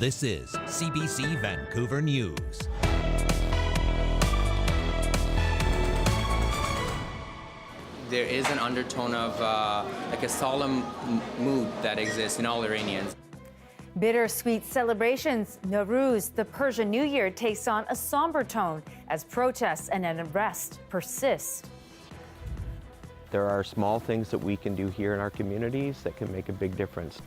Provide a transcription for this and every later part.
This is CBC Vancouver News. There is an undertone of like a solemn mood that exists in all Iranians. Bittersweet celebrations. Nowruz, the Persian New Year, takes on a somber tone as protests and unrest persist. There are small things that we can do here in our communities that can make a big difference.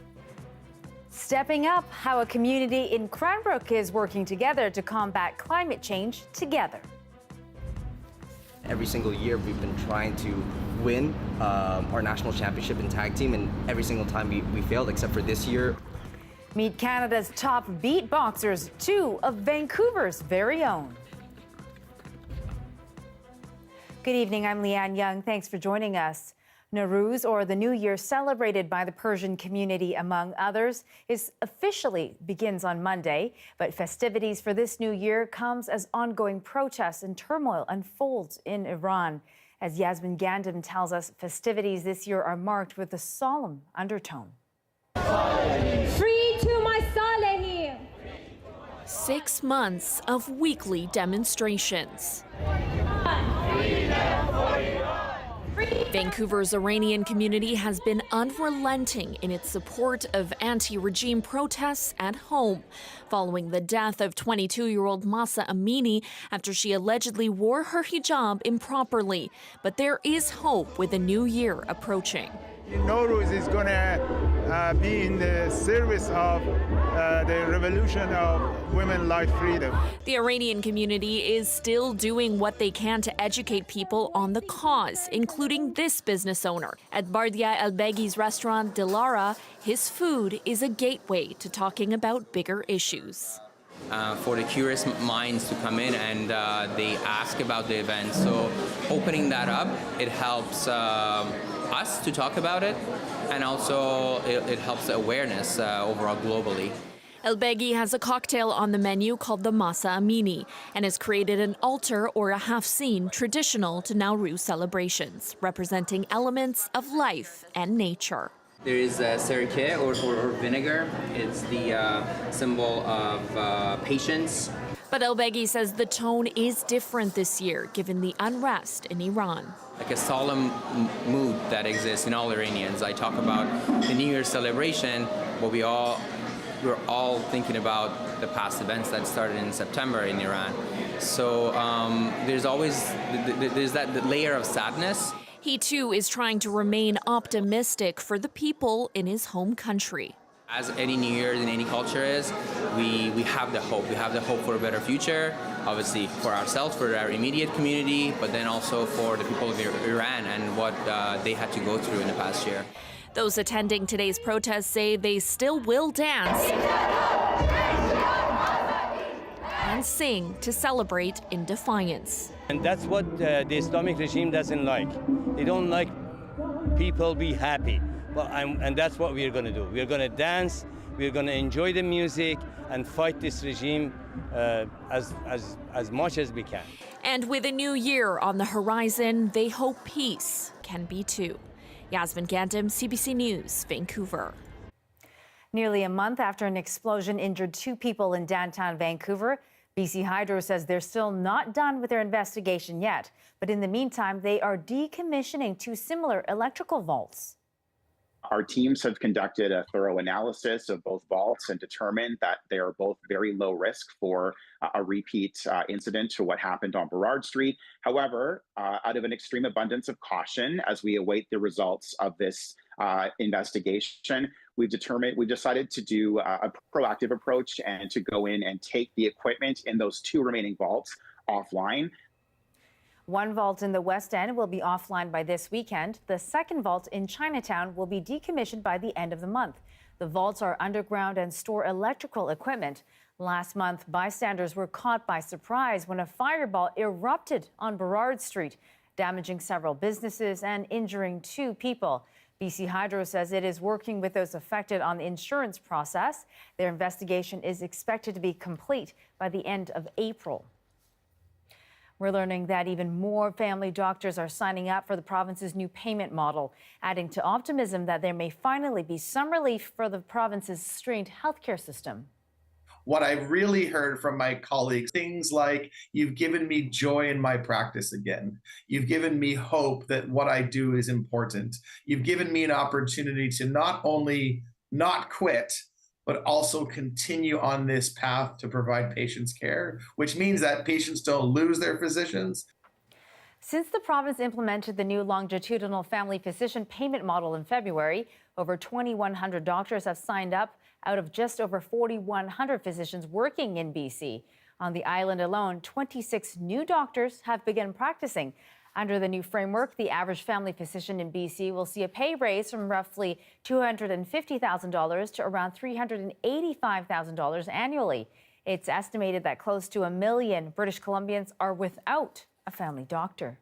Stepping up, how a community in Cranbrook is working together to combat climate change together. Every single year we've been trying to win our national championship in tag team, and every single time we failed except for this year. Meet Canada's top beatboxers, two of Vancouver's very own. Good evening, I'm Lien Yeung. Thanks for joining us. Nowruz, or the New Year celebrated by the Persian community, among others, officially begins on Monday. But festivities for this new year comes as ongoing protests and turmoil unfolds in Iran. As Yasmin Gandham tells us, festivities this year are marked with a solemn undertone. Free to my Solemn! 6 months of weekly demonstrations. Vancouver's Iranian community has been unrelenting in its support of anti-regime protests at home, following the death of 22-year-old Mahsa Amini after she allegedly wore her hijab improperly. But there is hope with the new year approaching. Nowruz is going to be in the service of the revolution of women's life freedom. The Iranian community is still doing what they can to educate people on the cause, including this business owner. At Bardia Elbegi's restaurant Dilara, his food is a gateway to talking about bigger issues. For the curious minds to come in and they ask about the event. So opening that up, it helps us to talk about it, and also it helps the awareness overall globally. Elbegi has a cocktail on the menu called the Mahsa Amini and has created an altar or a half scene traditional to Nowruz celebrations, representing elements of life and nature. There is sirke or vinegar. It's the symbol of patience. But Elbegi says the tone is different this year, given the unrest in Iran. Like a solemn mood that exists in all Iranians. I talk about the New Year celebration, but we're all thinking about the past events that started in September in Iran. So there's always that layer of sadness. He too is trying to remain optimistic for the people in his home country. As any New Year in any culture is, we have the hope. We have the hope for a better future, obviously for ourselves, for our immediate community, but then also for the people of Iran and what they had to go through in the past year. Those attending today's protests say they still will dance and sing to celebrate in defiance. And that's what the Islamic regime doesn't like. They don't like people be happy. And that's what we're going to do. We're going to dance, we're going to enjoy the music and fight this regime as much as we can. And with a new year on the horizon, they hope peace can be too. Yasmin Gandham, CBC News, Vancouver. Nearly a month after an explosion injured two people in downtown Vancouver, BC Hydro says they're still not done with their investigation yet. But in the meantime, they are decommissioning two similar electrical vaults. Our teams have conducted a thorough analysis of both vaults and determined that they are both very low risk for a repeat incident to what happened on Burrard Street. However, out of an extreme abundance of caution, as we await the results of this investigation, we've decided to do a proactive approach and to go in and take the equipment in those two remaining vaults offline. One vault in the West End will be offline by this weekend. The second vault in Chinatown will be decommissioned by the end of the month. The vaults are underground and store electrical equipment. Last month, bystanders were caught by surprise when a fireball erupted on Burrard Street, damaging several businesses and injuring two people. BC Hydro says it is working with those affected on the insurance process. Their investigation is expected to be complete by the end of April. We're learning that even more family doctors are signing up for the province's new payment model, adding to optimism that there may finally be some relief for the province's strained healthcare system. what I really heard from my colleagues, things like, you've given me joy in my practice again. You've given me hope that what I do is important. You've given me an opportunity to not only not quit, but also continue on this path to provide patients care, which means that patients don't lose their physicians. Since the province implemented the new longitudinal family physician payment model in February, over 2,100 doctors have signed up out of just over 4,100 physicians working in BC. On the island alone, 26 new doctors have begun practicing. Under the new framework, the average family physician in BC will see a pay raise from roughly $250,000 to around $385,000 annually. It's estimated that close to 1 million British Columbians are without a family doctor.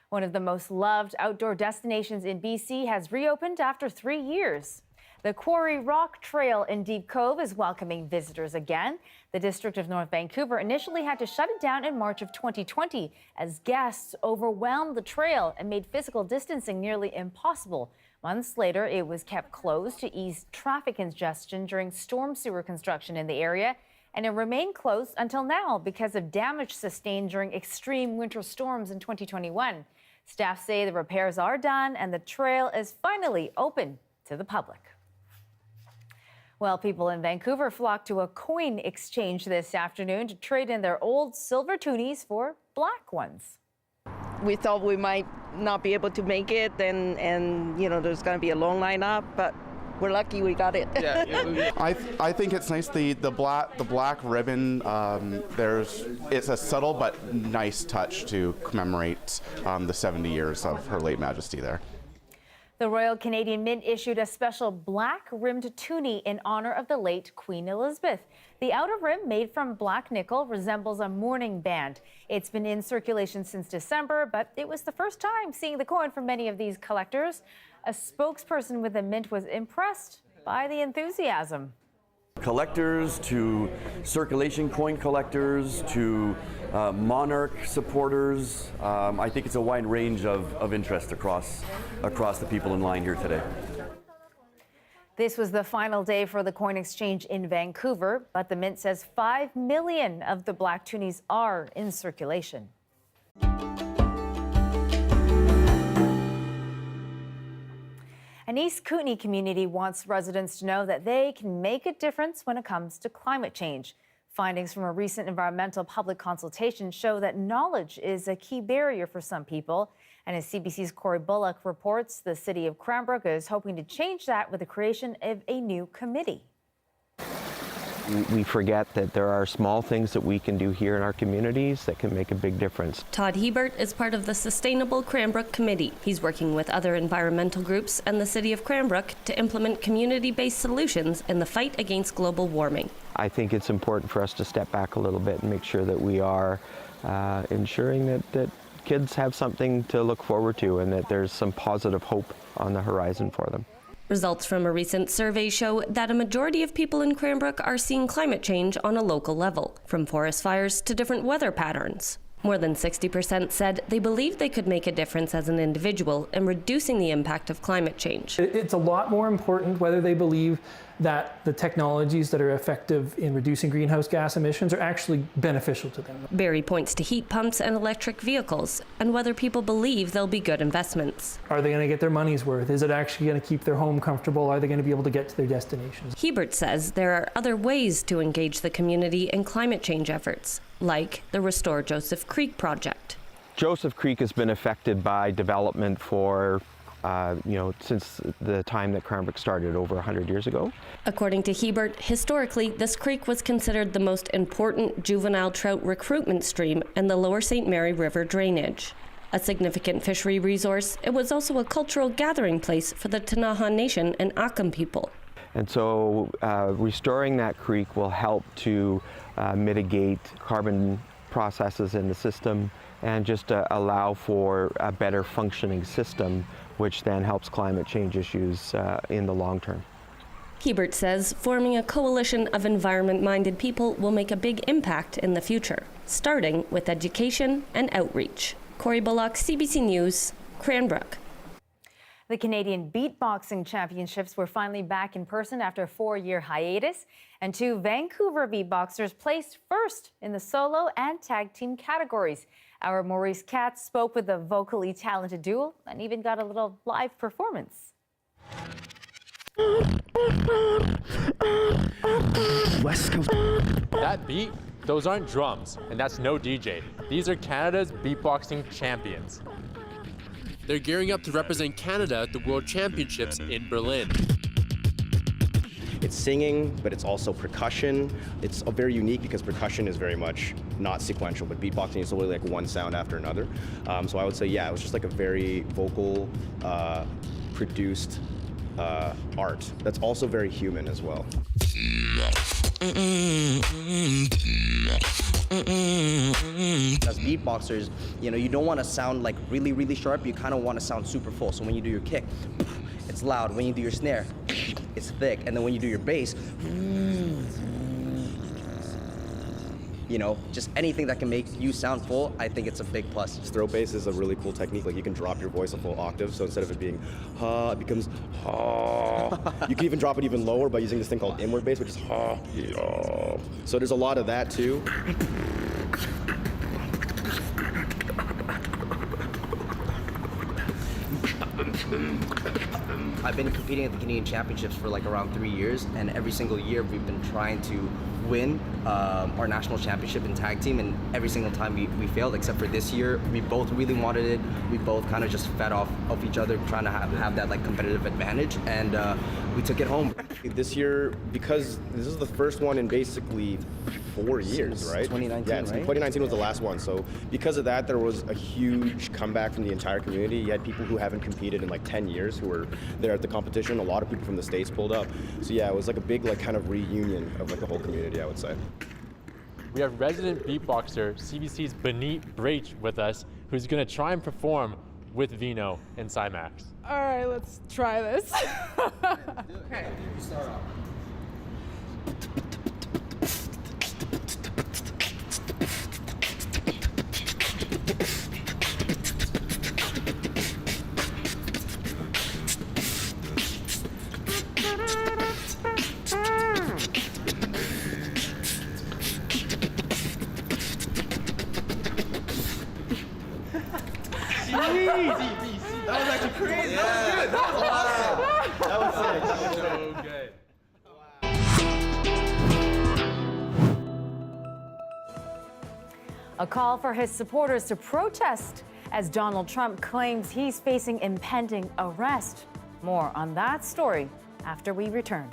One of the most loved outdoor destinations in BC has reopened after 3 years. The Quarry Rock Trail in Deep Cove is welcoming visitors again. The District of North Vancouver initially had to shut it down in March of 2020 as guests overwhelmed the trail and made physical distancing nearly impossible. Months later, it was kept closed to ease traffic congestion during storm sewer construction in the area, and it remained closed until now because of damage sustained during extreme winter storms in 2021. Staff say the repairs are done and the trail is finally open to the public. Well, people in Vancouver flocked to a coin exchange this afternoon to trade in their old silver toonies for black ones. We thought we might not be able to make it, and you know, there's going to be a long lineup, but we're lucky we got it. Yeah, I think it's nice, the black ribbon. It's a subtle but nice touch to commemorate the 70 years of Her Late Majesty there. The Royal Canadian Mint issued a special black-rimmed toonie in honor of the late Queen Elizabeth. The outer rim, made from black nickel, resembles a mourning band. It's been in circulation since December, but it was the first time seeing the coin for many of these collectors. A spokesperson with the Mint was impressed by the enthusiasm. Collectors to circulation coin collectors to monarch supporters. I think it's a wide range of interest across the people in line here today. This was the final day for the coin exchange in Vancouver, but the Mint says 5 million of the black toonies are in circulation. An East Kootenay community wants residents to know that they can make a difference when it comes to climate change. Findings from a recent environmental public consultation show that knowledge is a key barrier for some people. And as CBC's Corey Bullock reports, the city of Cranbrook is hoping to change that with the creation of a new committee. We forget that there are small things that we can do here in our communities that can make a big difference. Todd Hebert is part of the Sustainable Cranbrook Committee. He's working with other environmental groups and the city of Cranbrook to implement community-based solutions in the fight against global warming. I think it's important for us to step back a little bit and make sure that we are ensuring that kids have something to look forward to and that there's some positive hope on the horizon for them. Results from a recent survey show that a majority of people in Cranbrook are seeing climate change on a local level, from forest fires to different weather patterns. More than 60% said they believe they could make a difference as an individual in reducing the impact of climate change. It's a lot more important whether they believe that the technologies that are effective in reducing greenhouse gas emissions are actually beneficial to them. Barry points to heat pumps and electric vehicles and whether people believe they'll be good investments. Are they going to get their money's worth? Is it actually going to keep their home comfortable? Are they going to be able to get to their destinations? Hebert says there are other ways to engage the community in climate change efforts, like the Restore Joseph Creek project. Joseph Creek has been affected by development for since the time that Cranbrook started over 100 years ago. According to Hebert, historically, this creek was considered the most important juvenile trout recruitment stream in the Lower St. Mary River drainage. A significant fishery resource, it was also a cultural gathering place for the Ktunaxa Nation and Akum people. And so restoring that creek will help to mitigate carbon processes in the system and just allow for a better functioning system, which then helps climate change issues in the long term. Hebert says forming a coalition of environment-minded people will make a big impact in the future, starting with education and outreach. Corey Bullock, CBC News, Cranbrook. The Canadian Beatboxing Championships were finally back in person after a 4-year hiatus, and 2 Vancouver beatboxers placed first in the solo and tag team categories. Our Maurice Katz spoke with the vocally talented duo and even got a little live performance. West Coast. That beat, those aren't drums, and that's no DJ. These are Canada's beatboxing champions. They're gearing up to represent Canada at the World Championships in Berlin. It's singing, but it's also percussion. It's very unique because percussion is very much not sequential, but beatboxing is literally like one sound after another. So I would say, yeah, it was just like a very vocal, produced art that's also very human as well. As beatboxers, you don't want to sound like really, really sharp. You kind of want to sound super full. So when you do your kick, it's loud. When you do your snare, it's thick. And then when you do your bass, just anything that can make you sound full, I think it's a big plus. Throat bass is a really cool technique. Like you can drop your voice a full octave, so instead of it being ha, it becomes ha. You can even drop it even lower by using this thing called inward bass, which is ha. Yeah. So there's a lot of that too. I've been competing at the Canadian Championships for like around 3 years, and every single year we've been trying to win our national championship in tag team, and every single time we failed, except for this year. We both really wanted it. We both kind of just fed off of each other, trying to have that like competitive advantage, and we took it home. This year, because this is the first one in basically 4 years, right? 2019, yeah, right? 2019 was the last one. So because of that, there was a huge comeback from the entire community. You had people who haven't competed in like 10 years who were there at the competition. A lot of people from the States pulled up. So yeah, it was like a big like kind of reunion of like the whole community, I would say. We have resident beatboxer CBC's Benit Brach with us, who's going to try and perform with Vino and Cymax. All right, let's try this. Okay, you start off. That was actually crazy. Yeah. That was good. That was awesome. That was sick. That was so good. A call for his supporters to protest as Donald Trump claims he's facing impending arrest. More on that story after we return.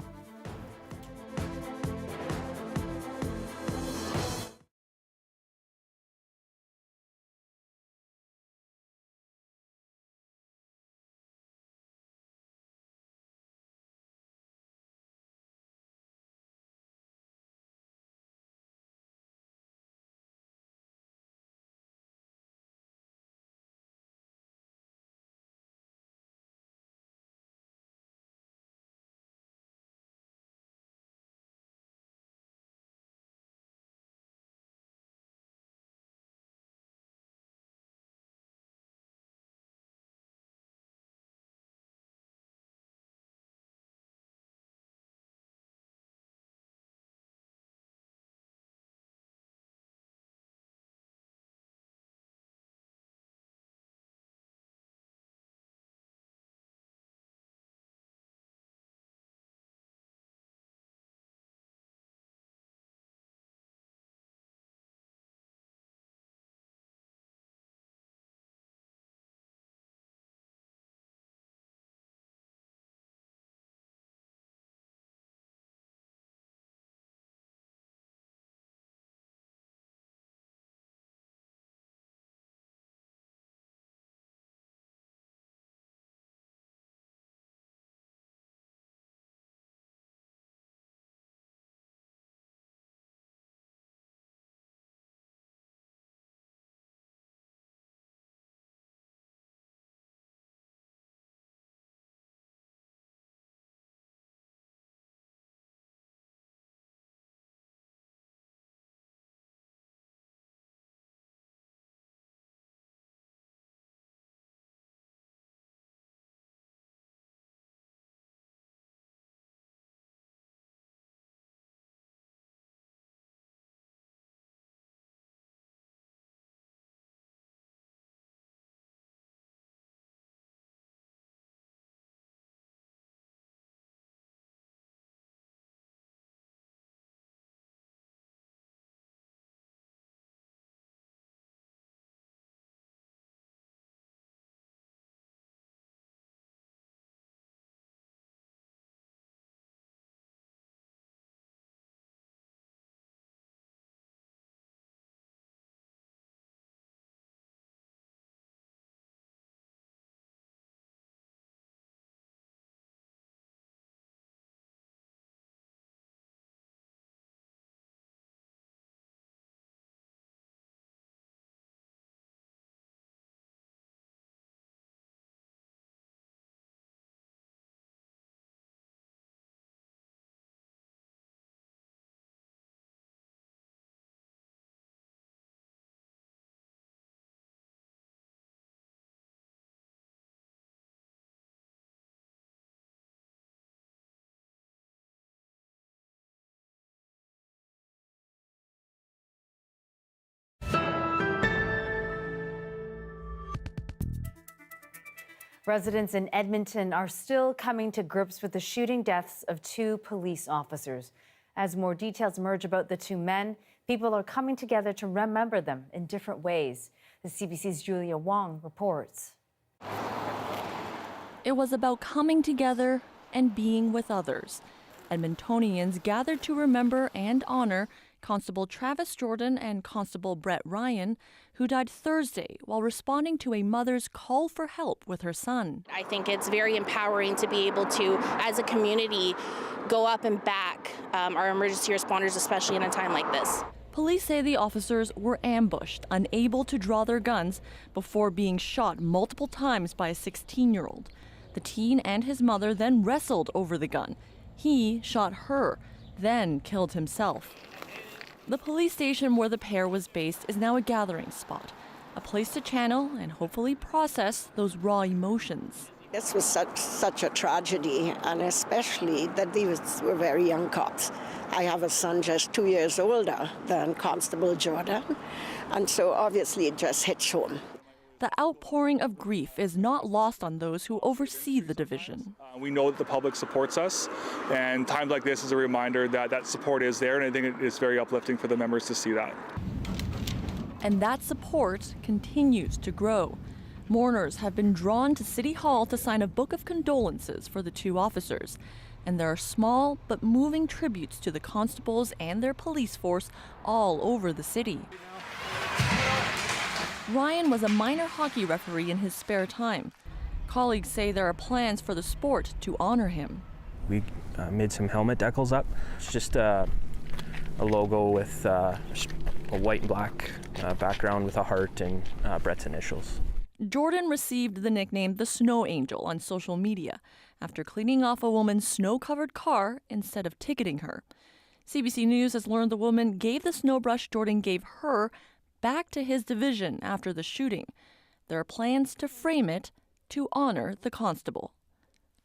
Residents in Edmonton are still coming to grips with the shooting deaths of 2 police officers. As more details emerge about the 2 men, people are coming together to remember them in different ways. The CBC's Lien Yeung reports. It was about coming together and being with others. Edmontonians gathered to remember and honor Constable Travis Jordan and Constable Brett Ryan, who died Thursday while responding to a mother's call for help with her son. I think it's very empowering to be able to, as a community, go up and back our emergency responders, especially in a time like this. Police say the officers were ambushed, unable to draw their guns, before being shot multiple times by a 16-year-old. The teen and his mother then wrestled over the gun. He shot her, then killed himself. The police station where the pair was based is now a gathering spot, a place to channel and hopefully process those raw emotions. This was such a tragedy, and especially that these were very young cops. I have a son just 2 years older than Constable Jordan, and so obviously it just hits home. The outpouring of grief is not lost on those who oversee the division. We know that the public supports us, and times like this is a reminder that that support is there, and I think it's very uplifting for the members to see that. And that support continues to grow. Mourners have been drawn to City Hall to sign a book of condolences for the 2 officers. And there are small but moving tributes to the constables and their police force all over the city. Ryan was a minor hockey referee in his spare time. Colleagues say there are plans for the sport to honor him. We made some helmet decals up. It's just a logo with a white and black background with a heart and Brett's initials. Jordan received the nickname the Snow Angel on social media after cleaning off a woman's snow-covered car instead of ticketing her. CBC News has learned the woman gave the snow brush Jordan gave her back to his division after the shooting. There are plans to frame it to honor the constable.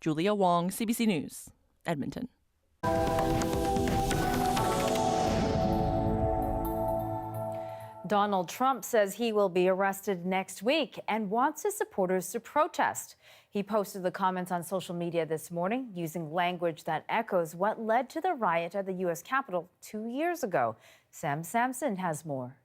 Lien Yeung, CBC News, Edmonton. Donald Trump says he will be arrested next week and wants his supporters to protest. He posted the comments on social media this morning using language that echoes what led to the riot at the U.S. Capitol 2 years ago. Sam Sampson has more.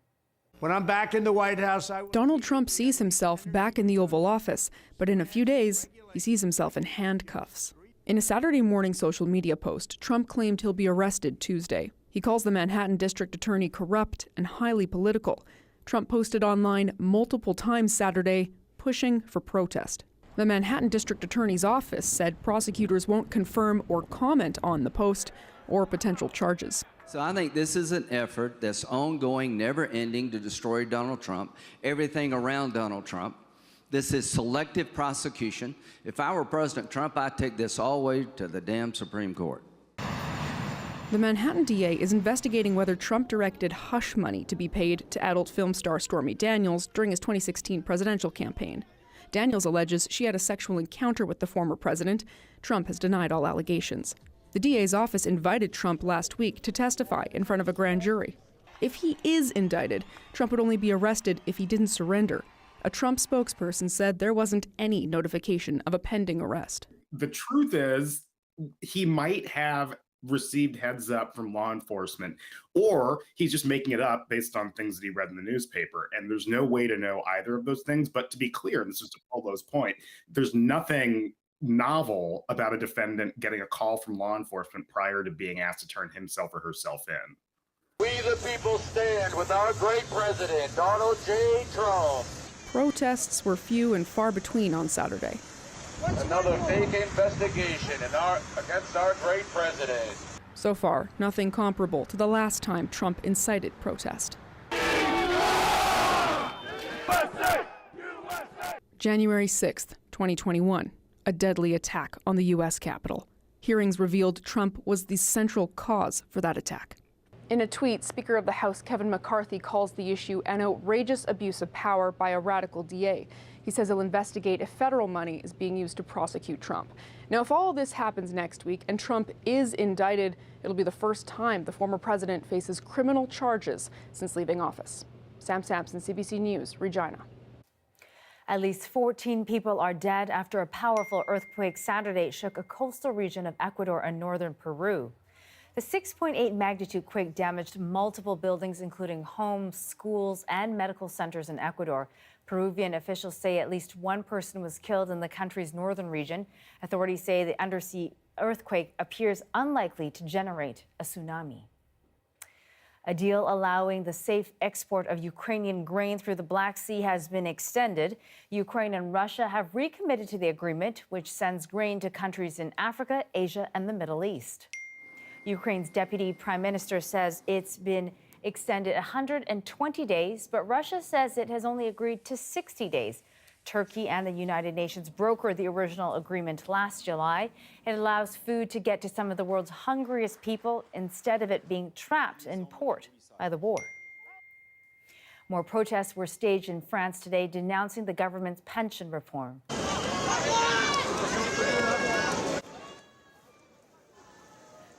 When I'm back in the White House, Donald Trump sees himself back in the Oval Office, but in a few days, he sees himself in handcuffs. In a Saturday morning social media post, Trump claimed he'll be arrested Tuesday. He calls the Manhattan District Attorney corrupt and highly political. Trump posted online multiple times Saturday, pushing for protest. The Manhattan District Attorney's office said prosecutors won't confirm or comment on the post or potential charges. So I think this is an effort that's ongoing, never-ending, to destroy Donald Trump, everything around Donald Trump. This is selective prosecution. If I were President Trump, I'd take this all the way to the damn Supreme Court. The Manhattan DA is investigating whether Trump directed hush money to be paid to adult film star Stormy Daniels during his 2016 presidential campaign. Daniels alleges she had a sexual encounter with the former president. Trump has denied all allegations. The DA's office invited Trump last week to testify in front of a grand jury. If he is indicted, Trump would only be arrested if he didn't surrender. A Trump spokesperson said there wasn't any notification of a pending arrest. The truth is, he might have received heads up from law enforcement, or he's just making it up based on things that he read in the newspaper. And there's no way to know either of those things. But to be clear, and this is to Paulo's point, there's nothing novel about a defendant getting a call from law enforcement prior to being asked to turn himself or herself in. We the people stand with our great president, Donald J. Trump. Protests were few and far between on Saturday. Another fake investigation against our great president. So far, nothing comparable to the last time Trump incited protest. January 6th, 2021, a deadly attack on the U.S. Capitol. Hearings revealed Trump was the central cause for that attack. In a tweet, Speaker of the House Kevin McCarthy calls the issue an outrageous abuse of power by a radical DA. He says he'll investigate if federal money is being used to prosecute Trump. Now, if all of this happens next week and Trump is indicted, it'll be the first time the former president faces criminal charges since leaving office. Sam Sampson, CBC News, Regina. At least 14 people are dead after a powerful earthquake Saturday shook a coastal region of Ecuador and northern Peru. The 6.8 magnitude quake damaged multiple buildings, including homes, schools, and medical centers in Ecuador. Peruvian officials say at least one person was killed in the country's northern region. Authorities say the undersea earthquake appears unlikely to generate a tsunami. A deal allowing the safe export of Ukrainian grain through the Black Sea has been extended. Ukraine and Russia have recommitted to the agreement, which sends grain to countries in Africa, Asia, and the Middle East. Ukraine's deputy prime minister says it's been extended 120 days, but Russia says it has only agreed to 60 days. Turkey and the United Nations brokered the original agreement last July. It allows food to get to some of the world's hungriest people instead of it being trapped in port by the war. More protests were staged in France today denouncing the government's pension reform.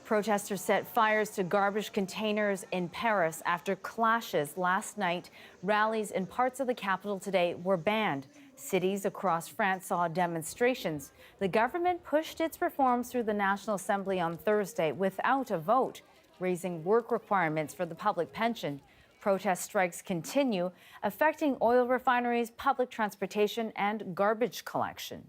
Protesters set fires to garbage containers in Paris after clashes last night. Rallies in parts of the capital today were banned. Cities across France saw demonstrations. The government pushed its reforms through the National Assembly on Thursday without a vote, raising work requirements for the public pension. Protest strikes continue, affecting oil refineries, public transportation, and garbage collection.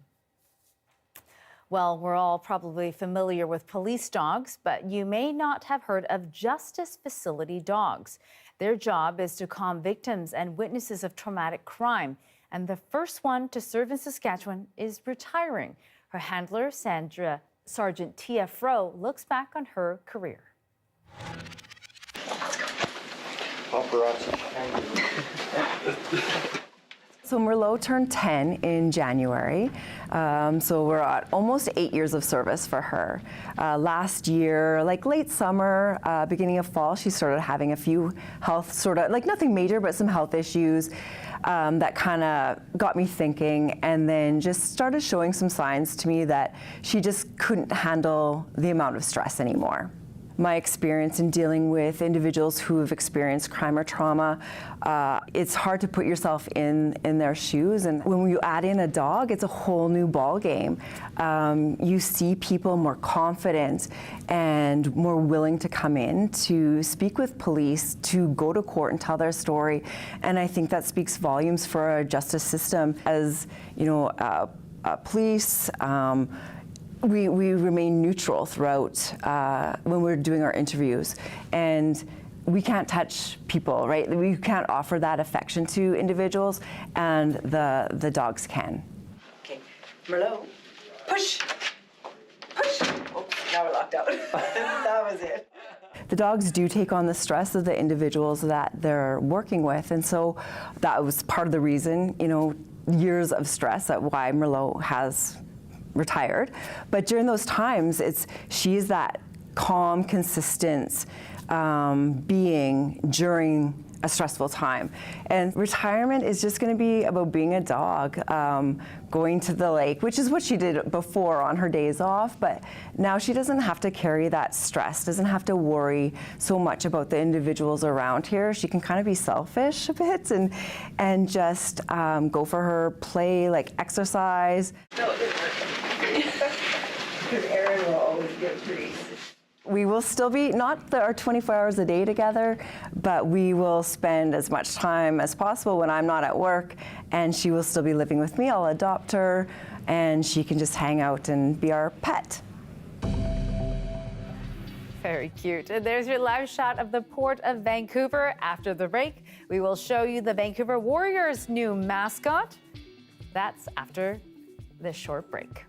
Well, we're all probably familiar with police dogs, but you may not have heard of Justice Facility Dogs. Their job is to calm victims and witnesses of traumatic crime. And the first one to serve in Saskatchewan is retiring. Her handler, Sergeant Tia Fro, looks back on her career. So Merlot turned 10 in January, so we're at almost 8 years of service for her. Last year, like late summer, beginning of fall, she started having a few health nothing major, but some health issues that kind of got me thinking, and then just started showing some signs to me that she just couldn't handle the amount of stress anymore. My experience in dealing with individuals who have experienced crime or trauma, it's hard to put yourself in their shoes. And when you add in a dog, it's a whole new ball game. You see people more confident and more willing to come in to speak with police, to go to court and tell their story. And I think that speaks volumes for our justice system. As you know, police, we remain neutral throughout when we're doing our interviews, and we can't touch people, right? We can't offer that affection to individuals, and the dogs can. Okay, Merlot, push, push. Oh, now we're locked out. That was it. The dogs do take on the stress of the individuals that they're working with, and so that was part of the reason, years of stress at why Merlot has retired. But during those times, she's that calm, consistent being during a stressful time. And retirement is just going to be about being a dog, going to the lake, which is what she did before on her days off, but now she doesn't have to carry that stress, doesn't have to worry so much about the individuals around here. She can kind of be selfish a bit and just go for her play, like exercise. Because Erin will always give treats. We will still be, not our 24 hours a day together, but we will spend as much time as possible when I'm not at work, and she will still be living with me. I'll adopt her, and she can just hang out and be our pet. Very cute. And there's your live shot of the Port of Vancouver. After the break, we will show you the Vancouver Warriors' new mascot. That's after this short break.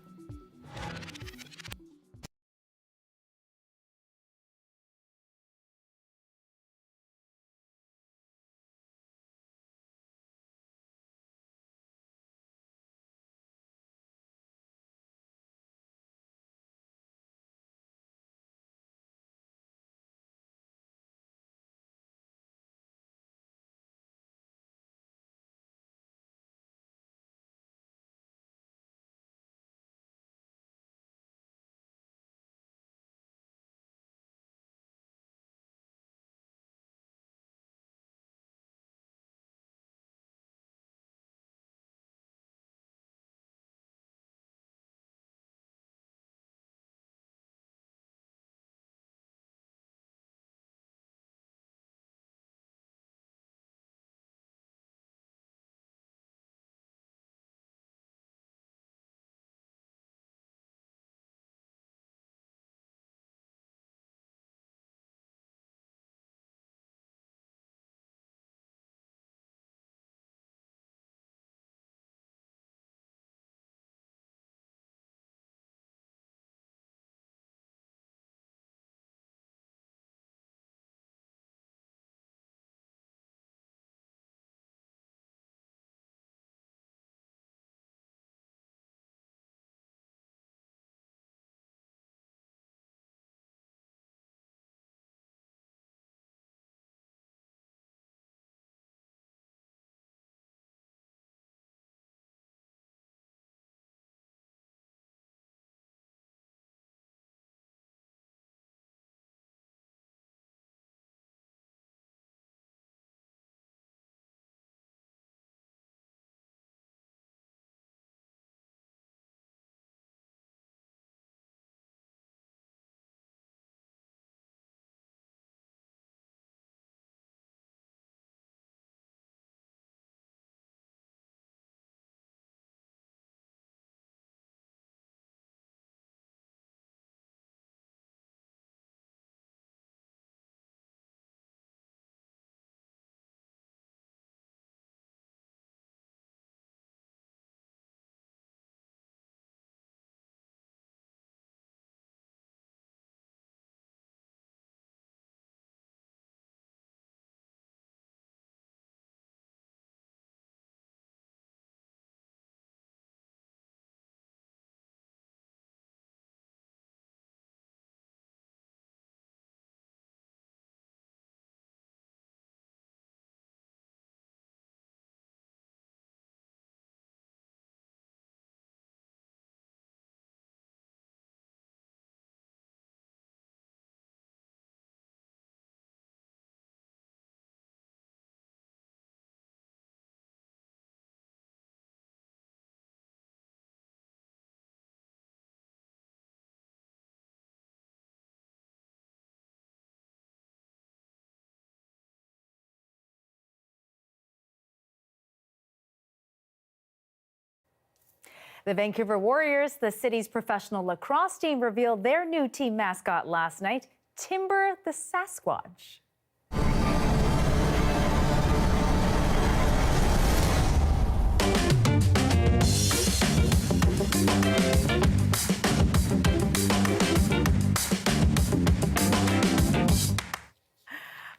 The Vancouver Warriors, the city's professional lacrosse team, revealed their new team mascot last night, Timber the Sasquatch.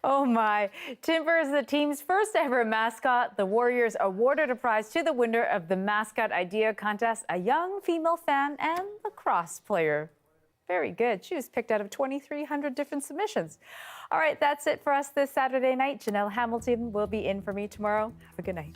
Oh my. Timber is the team's first ever mascot. The Warriors awarded a prize to the winner of the Mascot Idea Contest, a young female fan and lacrosse player. Very good. She was picked out of 2,300 different submissions. All right, that's it for us this Saturday night. Janelle Hamilton will be in for me tomorrow. Have a good night.